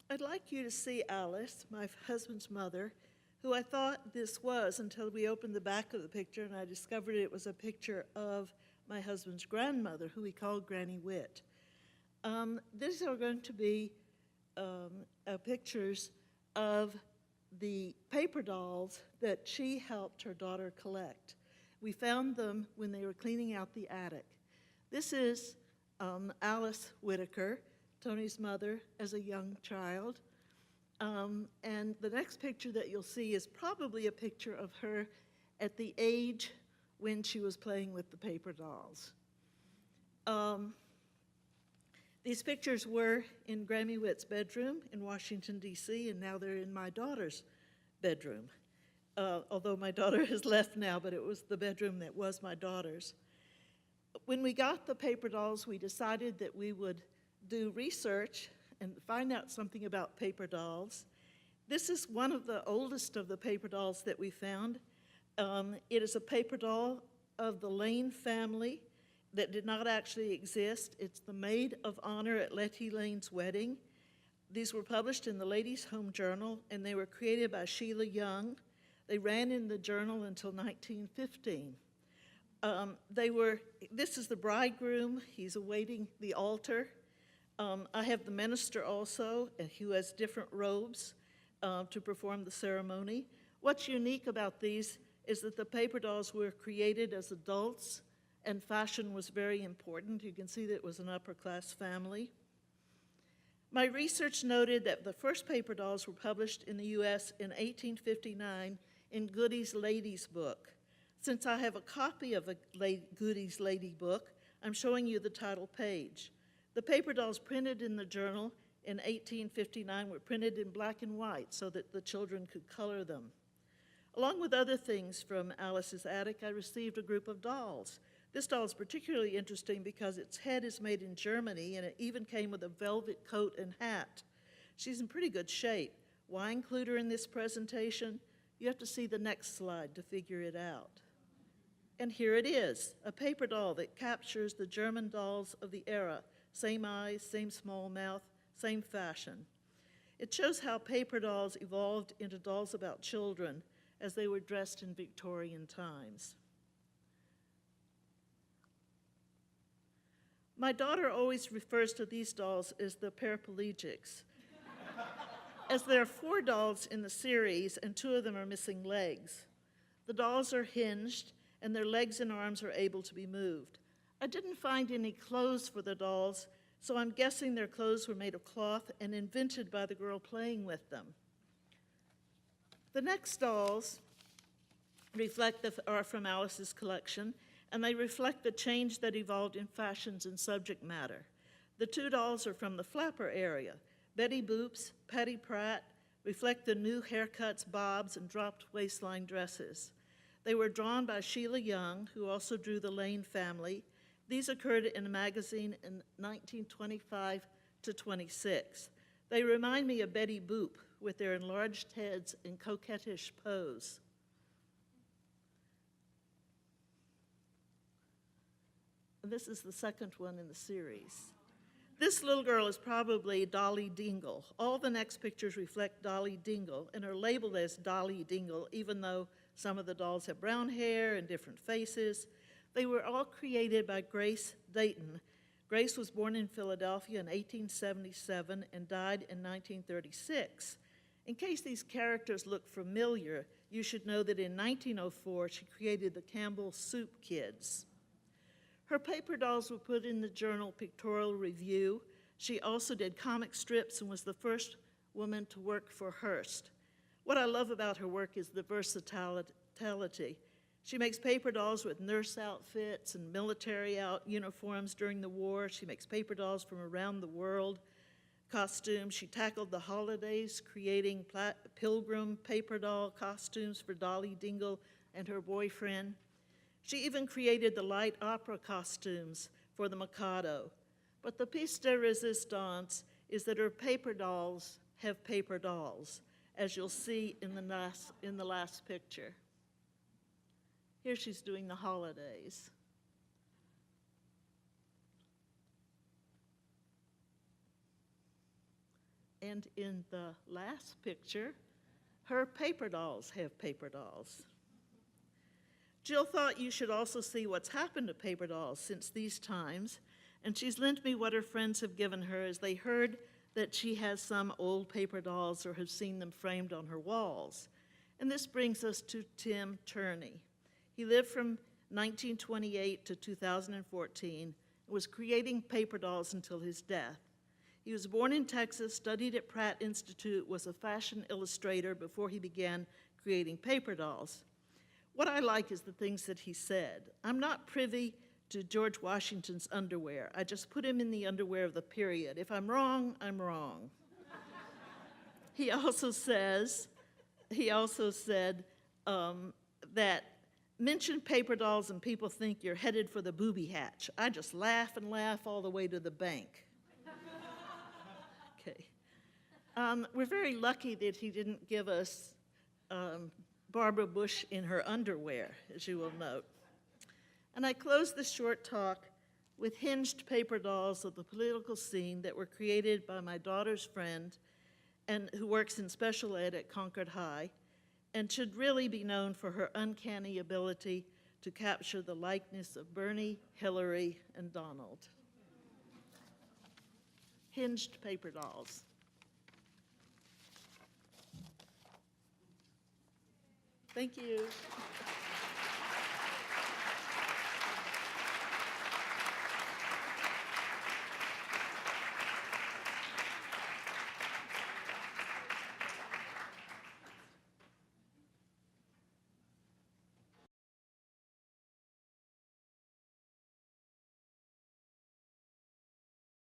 I'd like you to see Alice, my husband's mother, who I thought this was until we opened the back of the picture and I discovered it was a picture of my husband's grandmother, who we called Granny Witt. These are going to be pictures of the paper dolls that she helped her daughter collect. We found them when they were cleaning out the attic. This is Alice Whitaker, Tony's mother, as a young child. And the next picture that you'll see is probably a picture of her at the age when she was playing with the paper dolls. These pictures were in Grammy Witt's bedroom in Washington, D.C., and now they're in my daughter's bedroom. Although my daughter has left now, but it was the bedroom that was my daughter's. When we got the paper dolls, we decided that we would do research and find out something about paper dolls. This is one of the oldest of the paper dolls that we found. It is a paper doll of the Lane family that did not actually exist. It's the maid of honor at Letty Lane's wedding. These were published in the Ladies' Home Journal, and they were created by Sheila Young. They ran in the journal until 1915. This is the bridegroom. He's awaiting the altar. I have the minister also, who has different robes to perform the ceremony. What's unique about these is that the paper dolls were created as adults, and fashion was very important. You can see that it was an upper-class family. My research noted that the first paper dolls were published in the U.S. in 1859 in Goody's Lady's Book. Since I have a copy of Goody's Lady Book, I'm showing you the title page. The paper dolls printed in the journal in 1859 were printed in black and white so that the children could color them. Along with other things from Alice's attic, I received a group of dolls. This doll is particularly interesting because its head is made in Germany, and it even came with a velvet coat and hat. She's in pretty good shape. Why include her in this presentation? You have to see the next slide to figure it out. And here it is, a paper doll that captures the German dolls of the era. Same eyes, same small mouth, same fashion. It shows how paper dolls evolved into dolls about children as they were dressed in Victorian times. My daughter always refers to these dolls as the paraplegics, as there are 4 dolls in the series and 2 of them are missing legs. The dolls are hinged and their legs and arms are able to be moved. I didn't find any clothes for the dolls, so I'm guessing their clothes were made of cloth and invented by the girl playing with them. The next dolls are from Alice's collection, and they reflect the change that evolved in fashions and subject matter. The 2 dolls are from the flapper area. Betty Boop's, Patty Pratt reflect the new haircuts, bobs, and dropped waistline dresses. They were drawn by Sheila Young, who also drew the Lane family. These occurred in a magazine in 1925 to 26. They remind me of Betty Boop with their enlarged heads and coquettish pose. This is the second one in the series. This little girl is probably Dolly Dingle. All the next pictures reflect Dolly Dingle and are labeled as Dolly Dingle, even though some of the dolls have brown hair and different faces. They were all created by Grace Dayton. Grace was born in Philadelphia in 1877 and died in 1936. In case these characters look familiar, you should know that in 1904, she created the Campbell Soup Kids. Her paper dolls were put in the journal Pictorial Review. She also did comic strips and was the first woman to work for Hearst. What I love about her work is the versatility. She makes paper dolls with nurse outfits and military uniforms during the war. She makes paper dolls from around the world, costumes. She tackled the holidays, creating pilgrim paper doll costumes for Dolly Dingle and her boyfriend. She even created the light opera costumes for the Mikado. But the piece de resistance is that her paper dolls have paper dolls, as you'll see in the last picture. Here she's doing the holidays. And in the last picture, her paper dolls have paper dolls. Jill thought you should also see what's happened to paper dolls since these times, and she's lent me what her friends have given her as they heard that she has some old paper dolls or have seen them framed on her walls. And this brings us to Tim Turney. He lived from 1928 to 2014 and was creating paper dolls until his death. He was born in Texas, studied at Pratt Institute, was a fashion illustrator before he began creating paper dolls. What I like is the things that he said. I'm not privy to George Washington's underwear. I just put him in the underwear of the period. If I'm wrong, I'm wrong. He also said that mention paper dolls and people think you're headed for the booby hatch. I just laugh and laugh all the way to the bank. Okay. We're very lucky that he didn't give us Barbara Bush in her underwear, as you will note. And I close this short talk with hinged paper dolls of the political scene that were created by my daughter's friend and who works in special ed at Concord High and should really be known for her uncanny ability to capture the likeness of Bernie, Hillary, and Donald. Hinged paper dolls. Thank you.